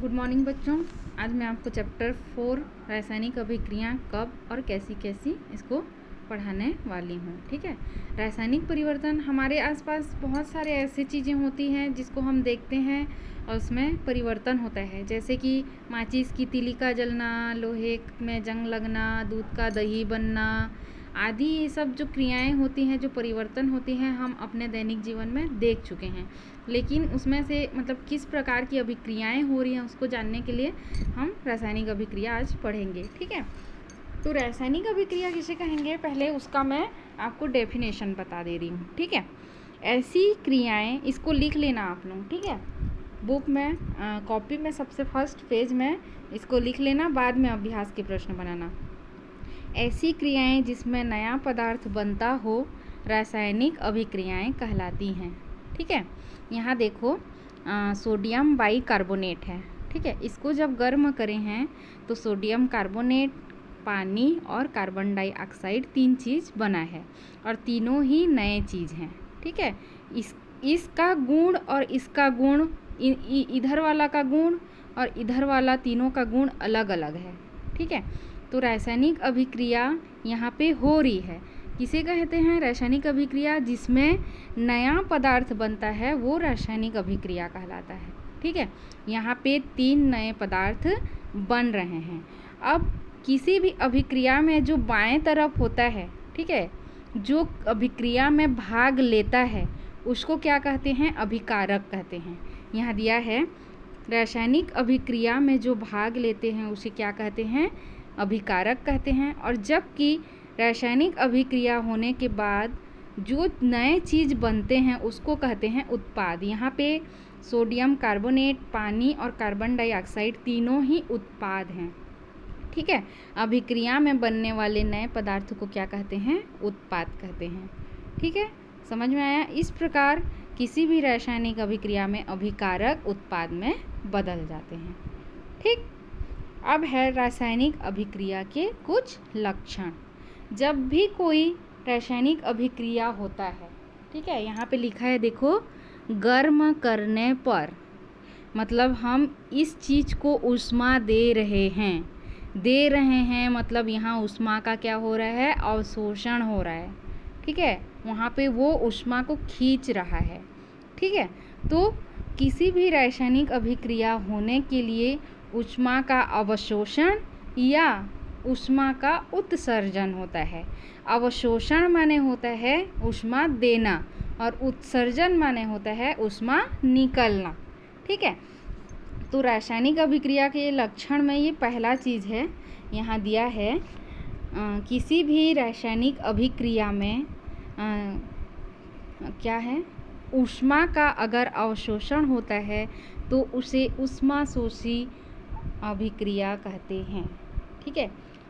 Good morning बच्चों। आज मैं आपको चैप्टर 4 रासायनिक अभिक्रियाएं कब और कैसी कैसी इसको पढ़ाने वाली हूँ। ठीक है। रासायनिक परिवर्तन हमारे आसपास बहुत सारे ऐसी चीज़ें होती हैं जिसको हम देखते हैं और उसमें परिवर्तन होता है, जैसे कि माचिस की तीली का जलना, लोहे में जंग लगना, दूध का दही बनना आदि। ये सब जो क्रियाएं होती हैं, जो परिवर्तन होती हैं, हम अपने दैनिक जीवन में देख चुके हैं। लेकिन उसमें से मतलब किस प्रकार की अभिक्रियाएं हो रही हैं उसको जानने के लिए हम रासायनिक अभिक्रिया आज पढ़ेंगे। ठीक है। तो रासायनिक अभिक्रिया किसे कहेंगे, पहले उसका मैं आपको डेफिनेशन बता दे रही हूँ। ठीक है। ऐसी क्रियाएं, इसको लिख लेना आप लोग। ठीक है। बुक में कॉपी में सबसे फर्स्ट पेज में इसको लिख लेना, बाद में अभ्यास के प्रश्न बनाना। ऐसी क्रियाएं जिसमें नया पदार्थ बनता हो रासायनिक अभिक्रियाएं कहलाती हैं। ठीक है। यहाँ देखो सोडियम बाइकार्बोनेट है। ठीक है। इसको जब गर्म करें हैं तो सोडियम कार्बोनेट, पानी और कार्बन डाइऑक्साइड 3 चीज़ बना है और तीनों ही नए चीज़ हैं। ठीक है। इसका गुण और इसका गुण, इधर वाला का गुण और इधर वाला, तीनों का गुण अलग अलग है। ठीक है। तो रासायनिक अभिक्रिया यहाँ पे हो रही है, किसे कहते हैं? रासायनिक अभिक्रिया जिसमें नया पदार्थ बनता है वो रासायनिक अभिक्रिया कहलाता है। ठीक है। यहाँ पे 3 नए पदार्थ बन रहे हैं। अब किसी भी अभिक्रिया में जो बाएं तरफ होता है, ठीक है, जो अभिक्रिया में भाग लेता है उसको क्या कहते हैं? अभिकारक कहते हैं। यहाँ दिया है रासायनिक अभिक्रिया में जो भाग लेते हैं उसे क्या कहते हैं? अभिकारक कहते हैं। और जबकि रासायनिक अभिक्रिया होने के बाद जो नए चीज़ बनते हैं उसको कहते हैं उत्पाद। यहाँ पे सोडियम कार्बोनेट, पानी और कार्बन डाइऑक्साइड तीनों ही उत्पाद हैं। ठीक है। अभिक्रिया में बनने वाले नए पदार्थ को क्या कहते हैं? उत्पाद कहते हैं। ठीक है। समझ में आया? इस प्रकार किसी भी रासायनिक अभिक्रिया में अभिकारक उत्पाद में बदल जाते हैं। ठीक। अब है रासायनिक अभिक्रिया के कुछ लक्षण। जब भी कोई रासायनिक अभिक्रिया होता है, ठीक है, यहाँ पे लिखा है देखो, गर्म करने पर, मतलब हम इस चीज़ को ऊष्मा दे रहे हैं मतलब यहाँ ऊष्मा का क्या हो रहा है? अवशोषण हो रहा है। ठीक है। वहाँ पे वो ऊष्मा को खींच रहा है। ठीक है। तो किसी भी रासायनिक अभिक्रिया होने के लिए ऊष्मा का अवशोषण या ऊष्मा का उत्सर्जन होता है। अवशोषण माने होता है ऊष्मा देना और उत्सर्जन माने होता है ऊष्मा निकलना। ठीक है। तो रासायनिक अभिक्रिया के लक्षण में ये पहला चीज़ है, यहाँ दिया है किसी भी रासायनिक अभिक्रिया में क्या है? ऊष्मा का अगर अवशोषण होता है तो उसे ऊष्माशोषी अभिक्रिया कहते हैं। ठीक है।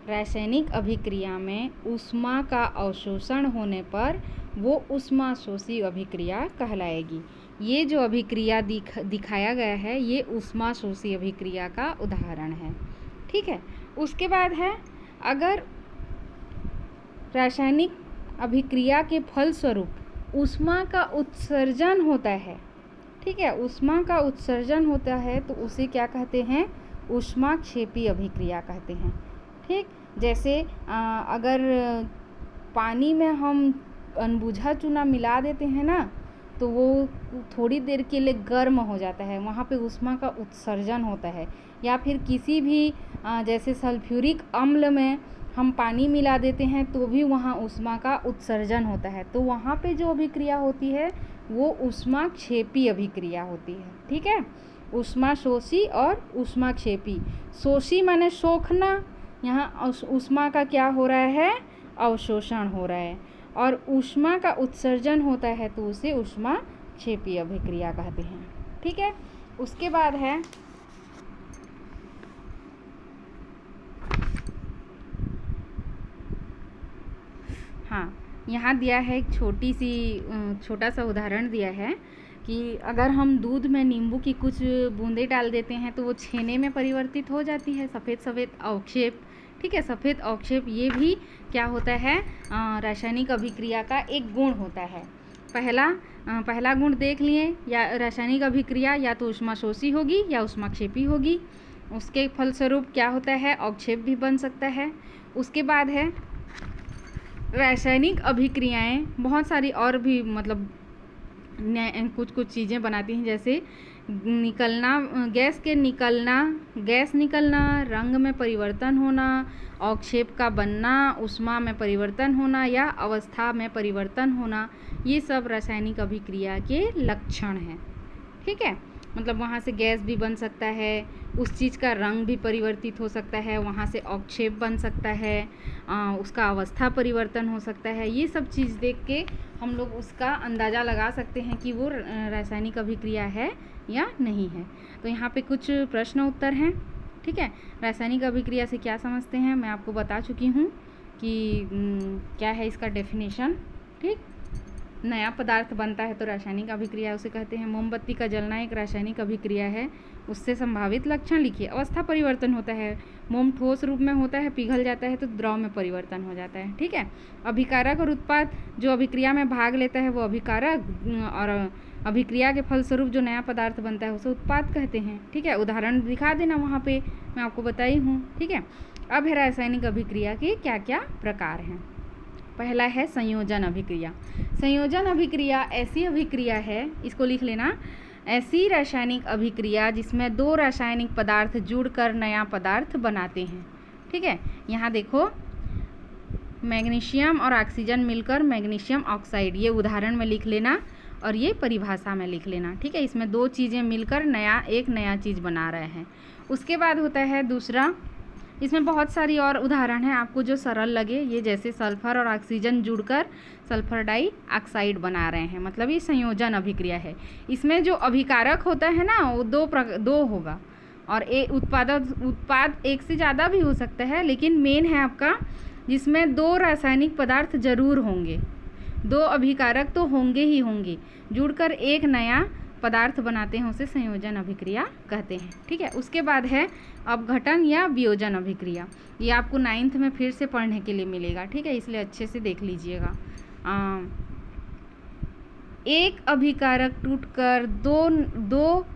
रासायनिक अभिक्रिया में ऊष्मा का अवशोषण होने पर वो ऊष्माशोषी अभिक्रिया कहलाएगी। ये जो अभिक्रिया दिखाया गया है ये ऊष्माशोषी अभिक्रिया का उदाहरण है। ठीक है। उसके बाद है, अगर रासायनिक अभिक्रिया के फलस्वरूप ऊष्मा का उत्सर्जन होता है, ठीक है, ऊष्मा का उत्सर्जन होता है तो उसे क्या कहते हैं? ऊष्माक्षेपी अभिक्रिया कहते हैं। ठीक। जैसे अगर पानी में हम अनबुझा चूना मिला देते हैं ना, तो वो थोड़ी देर के लिए गर्म हो जाता है, वहाँ पे ऊष्मा का उत्सर्जन होता है। या फिर किसी भी जैसे सल्फ्यूरिक अम्ल में हम पानी मिला देते हैं तो भी वहाँ ऊष्मा का उत्सर्जन होता है। तो वहाँ पे जो अभिक्रिया होती है वो ऊष्माक्षेपी अभिक्रिया होती है। ठीक है। ऊष्माशोषी और ऊष्माक्षेपी। शोषी माने सोखना, यहाँ ऊष्मा का क्या हो रहा है? अवशोषण हो रहा है। और ऊष्मा का उत्सर्जन होता है तो उसे ऊष्माक्षेपी अभिक्रिया कहते हैं। ठीक है। उसके बाद है यहाँ दिया है एक छोटा सा उदाहरण दिया है कि अगर हम दूध में नींबू की कुछ बूंदें डाल देते हैं तो वो छेने में परिवर्तित हो जाती है, सफ़ेद सफ़ेद अवक्षेप। ठीक है। सफ़ेद अवक्षेप ये भी क्या होता है? रासायनिक अभिक्रिया का एक गुण होता है। पहला, पहला गुण देख लिए, या रासायनिक अभिक्रिया या तो ऊष्माशोषी होगी या ऊष्माक्षेपी होगी। उसके फलस्वरूप क्या होता है, अवक्षेप भी बन सकता है। उसके बाद है रासायनिक अभिक्रियाएं बहुत सारी और भी मतलब कुछ कुछ चीज़ें बनाती हैं, जैसे निकलना, गैस के निकलना, गैस निकलना, रंग में परिवर्तन होना, अवक्षेप का बनना, ऊष्मा में परिवर्तन होना या अवस्था में परिवर्तन होना, ये सब रासायनिक अभिक्रिया के लक्षण हैं। ठीक है, मतलब वहाँ से गैस भी बन सकता है, उस चीज़ का रंग भी परिवर्तित हो सकता है, वहाँ से अवक्षेप बन सकता है, उसका अवस्था परिवर्तन हो सकता है। ये सब चीज़ देख के हम लोग उसका अंदाज़ा लगा सकते हैं कि वो रासायनिक अभिक्रिया है या नहीं है। तो यहाँ पे कुछ प्रश्न उत्तर हैं। ठीक है, रासायनिक अभिक्रिया से क्या समझते हैं मैं आपको बता चुकी हूँ कि क्या है इसका डेफिनेशन। ठीक, नया पदार्थ बनता है तो रासायनिक अभिक्रिया उसे कहते हैं। मोमबत्ती का जलना एक रासायनिक अभिक्रिया है, उससे संभावित लक्षण लिखिए। अवस्था परिवर्तन होता है, मोम ठोस रूप में होता है, पिघल जाता है तो द्रव में परिवर्तन हो जाता है। ठीक है, अभिकारक और उत्पाद, जो अभिक्रिया में भाग लेता है वो अभिकारक, और अभिक्रिया के फलस्वरूप जो नया पदार्थ बनता है उसे उत्पाद कहते हैं। ठीक है, उदाहरण दिखा देना वहाँ पे, मैं आपको बताई हूँ। ठीक है, अब है रासायनिक अभिक्रिया के क्या क्या प्रकार हैं। पहला है संयोजन अभिक्रिया। संयोजन अभिक्रिया ऐसी अभिक्रिया है, इसको लिख लेना, ऐसी रासायनिक अभिक्रिया जिसमें दो रासायनिक पदार्थ जुड़कर नया पदार्थ बनाते हैं। ठीक है, यहाँ देखो, मैग्नीशियम और ऑक्सीजन मिलकर मैग्नीशियम ऑक्साइड, ये उदाहरण में लिख लेना और ये परिभाषा में लिख लेना। ठीक है, इसमें दो चीज़ें मिलकर एक नया चीज़ बना रहे हैं। उसके बाद होता है दूसरा, इसमें बहुत सारी और उदाहरण हैं, आपको जो सरल लगे, ये जैसे सल्फर और ऑक्सीजन जुड़कर सल्फर डाइऑक्साइड बना रहे हैं, मतलब ये संयोजन अभिक्रिया है। इसमें जो अभिकारक होता है ना वो दो होगा, और उत्पाद एक से ज़्यादा भी हो सकता है, लेकिन मेन है आपका जिसमें दो रासायनिक पदार्थ जरूर होंगे, दो अभिकारक तो होंगे ही होंगे, जुड़कर एक नया पदार्थ बनाते हैं, उसे संयोजन अभिक्रिया कहते हैं। ठीक है, उसके बाद है अपघटन या वियोजन अभिक्रिया। ये आपको 9th में फिर से पढ़ने के लिए मिलेगा। ठीक है, इसलिए अच्छे से देख लीजिएगा। एक अभिकारक टूटकर दो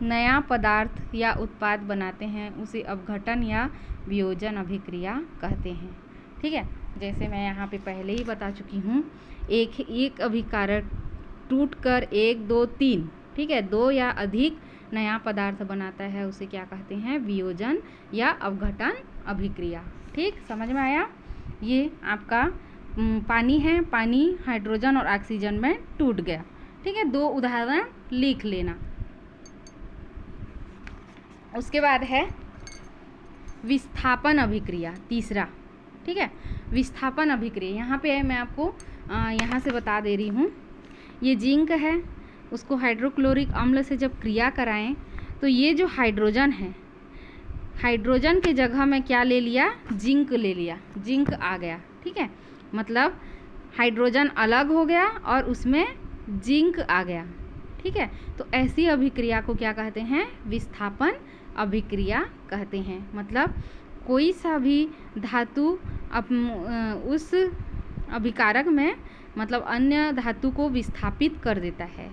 नया पदार्थ या उत्पाद बनाते हैं, उसे अपघटन या वियोजन अभिक्रिया कहते हैं। ठीक है, जैसे मैं यहाँ पे पहले ही बता चुकी हूँ, एक अभिकारक टूटकर 1, 2, 3, ठीक है, 2 या अधिक नया पदार्थ बनाता है, उसे क्या कहते हैं, वियोजन या अपघटन अभिक्रिया। ठीक, समझ में आया। ये आपका पानी है, पानी हाइड्रोजन और ऑक्सीजन में टूट गया। ठीक है, 2 उदाहरण लिख लेना। उसके बाद है विस्थापन अभिक्रिया, तीसरा। ठीक है, विस्थापन अभिक्रिया, यहाँ पे मैं आपको यहाँ से बता दे रही हूँ, ये जिंक है, उसको हाइड्रोक्लोरिक अम्ल से जब क्रिया कराएं तो ये जो हाइड्रोजन है, हाइड्रोजन के जगह में क्या ले लिया, जिंक ले लिया, जिंक आ गया। ठीक है, मतलब हाइड्रोजन अलग हो गया और उसमें जिंक आ गया। ठीक है, तो ऐसी अभिक्रिया को क्या कहते हैं, विस्थापन अभिक्रिया कहते हैं। मतलब कोई सा भी धातु उस अभिकारक में मतलब अन्य धातु को विस्थापित कर देता है।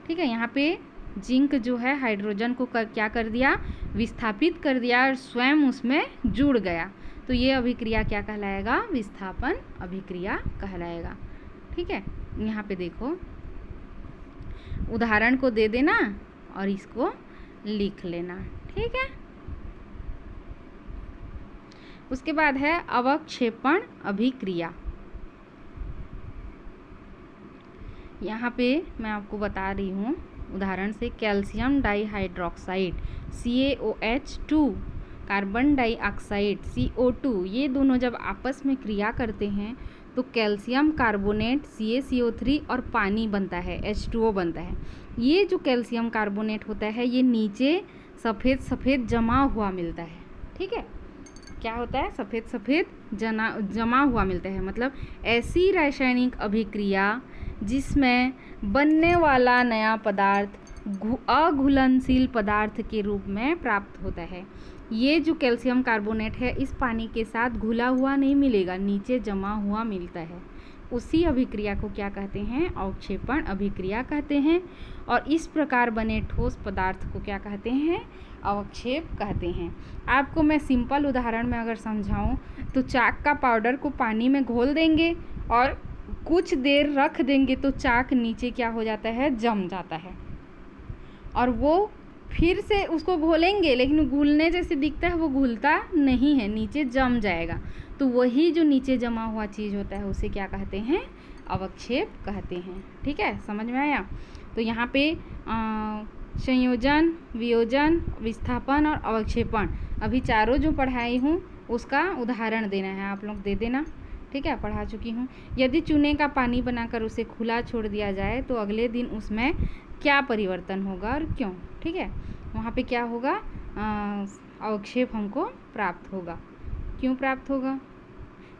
ठीक है, यहाँ पे जिंक जो है हाइड्रोजन को क्या कर दिया, विस्थापित कर दिया और स्वयं उसमें जुड़ गया, तो ये अभिक्रिया क्या कहलाएगा, विस्थापन अभिक्रिया कहलाएगा। ठीक है, यहाँ पे देखो, उदाहरण को दे देना और इसको लिख लेना। ठीक है, उसके बाद है अवक्षेपण अभिक्रिया। यहाँ पे मैं आपको बता रही हूँ उदाहरण से, calcium डाइहाइड्रोक्साइड CaOH2, carbon dioxide CO2, ये दोनों जब आपस में क्रिया करते हैं तो कैल्शियम कार्बोनेट CaCO3 और पानी बनता है, H2O बनता है। ये जो कैल्शियम कार्बोनेट होता है ये नीचे सफ़ेद सफ़ेद जमा हुआ मिलता है। ठीक है, क्या होता है, सफ़ेद सफ़ेद जमा हुआ मिलता है। मतलब ऐसी रासायनिक अभिक्रिया जिसमें बनने वाला नया पदार्थ अघुलनशील पदार्थ के रूप में प्राप्त होता है। ये जो कैल्शियम कार्बोनेट है इस पानी के साथ घुला हुआ नहीं मिलेगा, नीचे जमा हुआ मिलता है। उसी अभिक्रिया को क्या कहते हैं? अवक्षेपण अभिक्रिया कहते हैं। और इस प्रकार बने ठोस पदार्थ को क्या कहते हैं? अवक्षेप कहते हैं। आपको मैं सिंपल उदाहरण में अगर समझाऊं तो चाक का पाउडर को पानी में घोल देंगे और कुछ देर रख देंगे तो चाक नीचे क्या हो जाता है? जम जाता है। और वो फिर से उसको घोलेंगे लेकिन घुलने जैसे दिखता है, वो घुलता नहीं है, नीचे जम जाएगा। तो वही जो नीचे जमा हुआ चीज़ होता है उसे क्या कहते हैं? अवक्षेप कहते हैं। ठीक है, समझ में आया? तो यहाँ पे संयोजन, वियोजन, विस्थापन और अवक्षेपण अभी चारों जो पढ़ाई हूँ उसका उदाहरण देना है, आप लोग दे देना। ठीक है, पढ़ा चुकी हूँ। यदि चूने का पानी बनाकर उसे खुला छोड़ दिया जाए तो अगले दिन उसमें क्या परिवर्तन होगा और क्यों? ठीक है, वहाँ पे क्या होगा? अवक्षेप हमको प्राप्त होगा। क्यों प्राप्त होगा?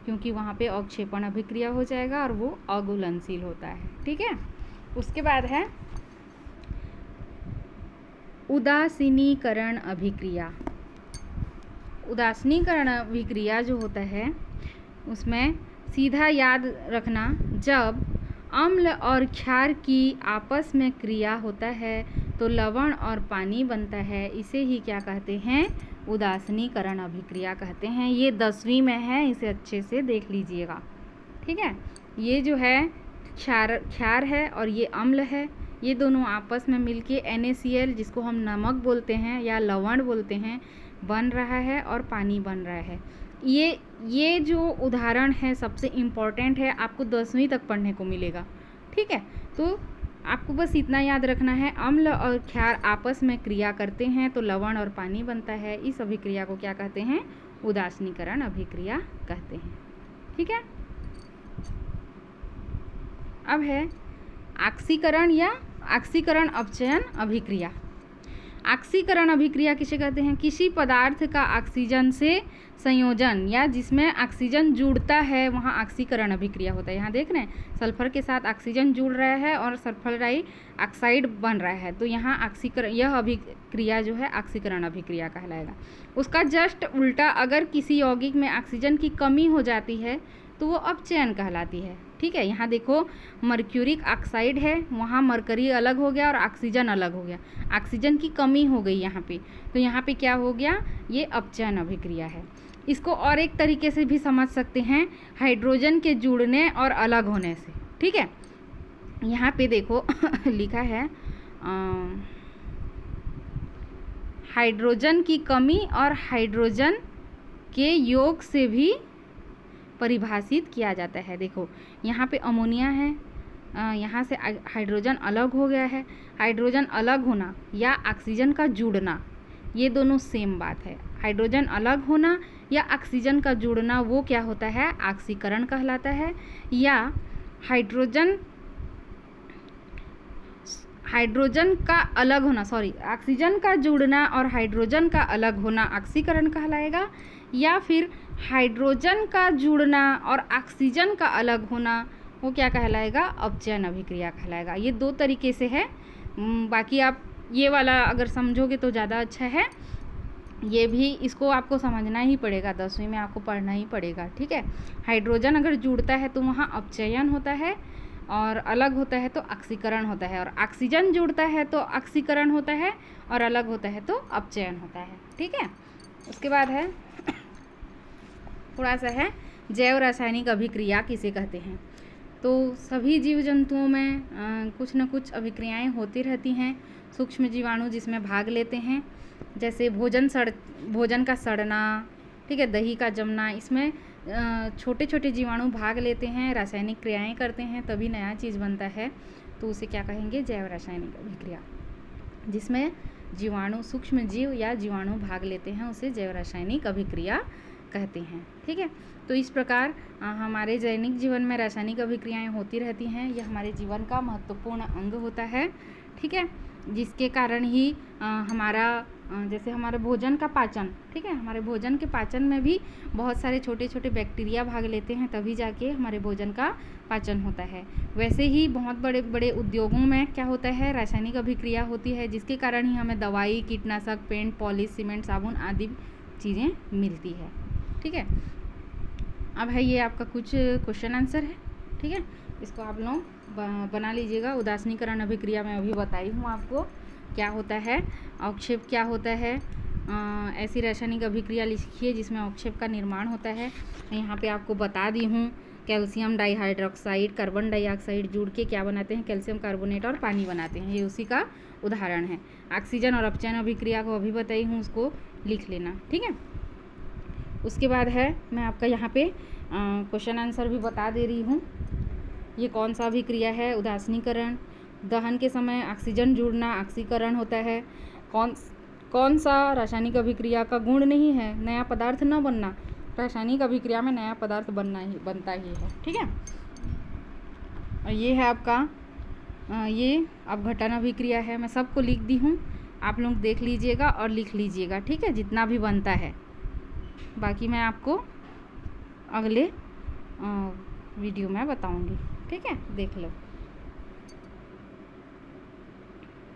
क्योंकि वहाँ पे अवक्षेपण अभिक्रिया हो जाएगा और वो अघुलनशील होता है। ठीक है, उसके बाद है उदासीनीकरण अभिक्रिया। उदासीनीकरण अभिक्रिया जो होता है उसमें सीधा याद रखना, जब अम्ल और क्षार की आपस में क्रिया होता है तो लवण और पानी बनता है। इसे ही क्या कहते हैं? उदासीनीकरण अभिक्रिया कहते हैं। ये 10वीं में है, इसे अच्छे से देख लीजिएगा। ठीक है, ये जो है क्षार है और ये अम्ल है, ये दोनों आपस में मिलके NaCl जिसको हम नमक बोलते हैं या लवण बोलते हैं बन रहा है और पानी बन रहा है। ये जो उदाहरण है सबसे इम्पॉर्टेंट है, आपको 10वीं तक पढ़ने को मिलेगा। ठीक है, तो आपको बस इतना याद रखना है, अम्ल और क्षार आपस में क्रिया करते हैं तो लवण और पानी बनता है। इस अभिक्रिया को क्या कहते हैं? उदासीनीकरण अभिक्रिया कहते हैं। ठीक है, अब है ऑक्सीकरण या ऑक्सीकरण अपचयन अभिक्रिया। ऑक्सीकरण अभिक्रिया किसे कहते हैं? किसी पदार्थ का ऑक्सीजन से संयोजन या जिसमें ऑक्सीजन जुड़ता है वहाँ ऑक्सीकरण अभिक्रिया होता है। यहाँ देख रहे हैं सल्फर के साथ ऑक्सीजन जुड़ रहा है और सल्फर डाइऑक्साइड बन रहा है, तो यहाँ ऑक्सीकरण, यह अभिक्रिया जो है ऑक्सीकरण अभिक्रिया कहलाएगा। उसका जस्ट उल्टा, अगर किसी यौगिक में ऑक्सीजन की कमी हो जाती है तो वो अपचयन कहलाती है। ठीक है, यहाँ देखो मर्क्यूरिक ऑक्साइड है, वहाँ मरकरी अलग हो गया और ऑक्सीजन अलग हो गया, ऑक्सीजन की कमी हो गई यहाँ पे, तो यहाँ पे क्या हो गया? ये अपचयन अभिक्रिया है। इसको और एक तरीके से भी समझ सकते हैं, हाइड्रोजन के जुड़ने और अलग होने से। ठीक है, यहाँ पे देखो लिखा है हाइड्रोजन की कमी और हाइड्रोजन के योग से भी परिभाषित किया जाता है। देखो यहाँ पे अमोनिया है, यहाँ से हाइड्रोजन अलग हो गया है। हाइड्रोजन अलग होना या ऑक्सीजन का जुड़ना, ये दोनों सेम बात है। हाइड्रोजन अलग होना या ऑक्सीजन का जुड़ना वो क्या होता है? ऑक्सीकरण कहलाता है। या हाइड्रोजन का अलग होना, ऑक्सीजन का जुड़ना और हाइड्रोजन का अलग होना ऑक्सीकरण कहलाएगा। या फिर हाइड्रोजन का जुड़ना और ऑक्सीजन का अलग होना वो क्या कहलाएगा? अपचयन अभिक्रिया कहलाएगा। ये दो तरीके से है, बाकी आप ये वाला अगर समझोगे तो ज़्यादा अच्छा है। ये भी इसको आपको समझना ही पड़ेगा, 10वीं में आपको पढ़ना ही पड़ेगा। ठीक है, हाइड्रोजन अगर जुड़ता है तो वहाँ अपचयन होता है और अलग होता है तो ऑक्सीकरण होता है, और ऑक्सीजन जुड़ता है तो ऑक्सीकरण होता है और अलग होता है तो अपचयन होता है। ठीक है, उसके बाद है थोड़ा सा है जैव रासायनिक अभिक्रिया किसे कहते हैं। तो सभी जीव जंतुओं में कुछ न कुछ अभिक्रियाएं होती रहती हैं। सूक्ष्म जीवाणु जिसमें भाग लेते हैं, जैसे भोजन का सड़ना, ठीक है, दही का जमना, इसमें छोटे छोटे जीवाणु भाग लेते हैं, रासायनिक क्रियाएं करते हैं, तभी नया चीज़ बनता है, तो उसे क्या कहेंगे? जैव रासायनिक अभिक्रिया। जिसमें जीवाणु, सूक्ष्म जीव या जीवाणु भाग लेते हैं उसे जैव रासायनिक अभिक्रिया कहते हैं। ठीक है, तो इस प्रकार हमारे दैनिक जीवन में रासायनिक अभिक्रियाएं होती रहती हैं। यह हमारे जीवन का महत्वपूर्ण अंग होता है। ठीक है, जिसके कारण ही हमारा जैसे हमारे भोजन का पाचन, ठीक है, हमारे भोजन के पाचन में भी बहुत सारे छोटे छोटे बैक्टीरिया भाग लेते हैं, तभी जाके हमारे भोजन का पाचन होता है। वैसे ही बहुत बड़े बड़े उद्योगों में क्या होता है? रासायनिक अभिक्रिया होती है, जिसके कारण ही हमें दवाई, कीटनाशक, पेंट, पॉलिश, सीमेंट, साबुन आदि चीज़ें मिलती है। ठीक है, अब है ये आपका कुछ क्वेश्चन आंसर है। ठीक है, इसको आप लोग बना लीजिएगा। उदासीनीकरण अभिक्रिया में अभी बताई हूँ आपको क्या होता है, अवक्षेप क्या होता है। ऐसी रासायनिक अभिक्रिया लिखिए जिसमें अवक्षेप का निर्माण होता है। मैं यहाँ पे आपको बता दी हूँ, कैल्शियम डाइहाइड्रोक्साइड कार्बन डाइऑक्साइड जुड़ के क्या बनाते हैं, कैल्शियम कार्बोनेट और पानी बनाते हैं, ये उसी का उदाहरण है। ऑक्सीजन और अपचयन अभिक्रिया को अभी बताई हूँ, उसको लिख लेना, ठीक है। उसके बाद है, मैं आपका यहाँ पे क्वेश्चन आंसर भी बता दे रही हूँ। ये कौन सा अभिक्रिया है, उदासीनीकरण। दहन के समय ऑक्सीजन जुड़ना ऑक्सीकरण होता है। कौन सा रासायनिक अभिक्रिया का गुण नहीं है नया पदार्थ न बनना। रासायनिक अभिक्रिया में नया पदार्थ बनता ही है, ठीक है। और ये है आपका ये अपघटन अभिक्रिया है। मैं सबको लिख दी हूँ, आप लोग देख लीजिएगा और लिख लीजिएगा, ठीक है, जितना भी बनता है। बाकी मैं आपको अगले वीडियो में बताऊँगी, ठीक है, देख लो।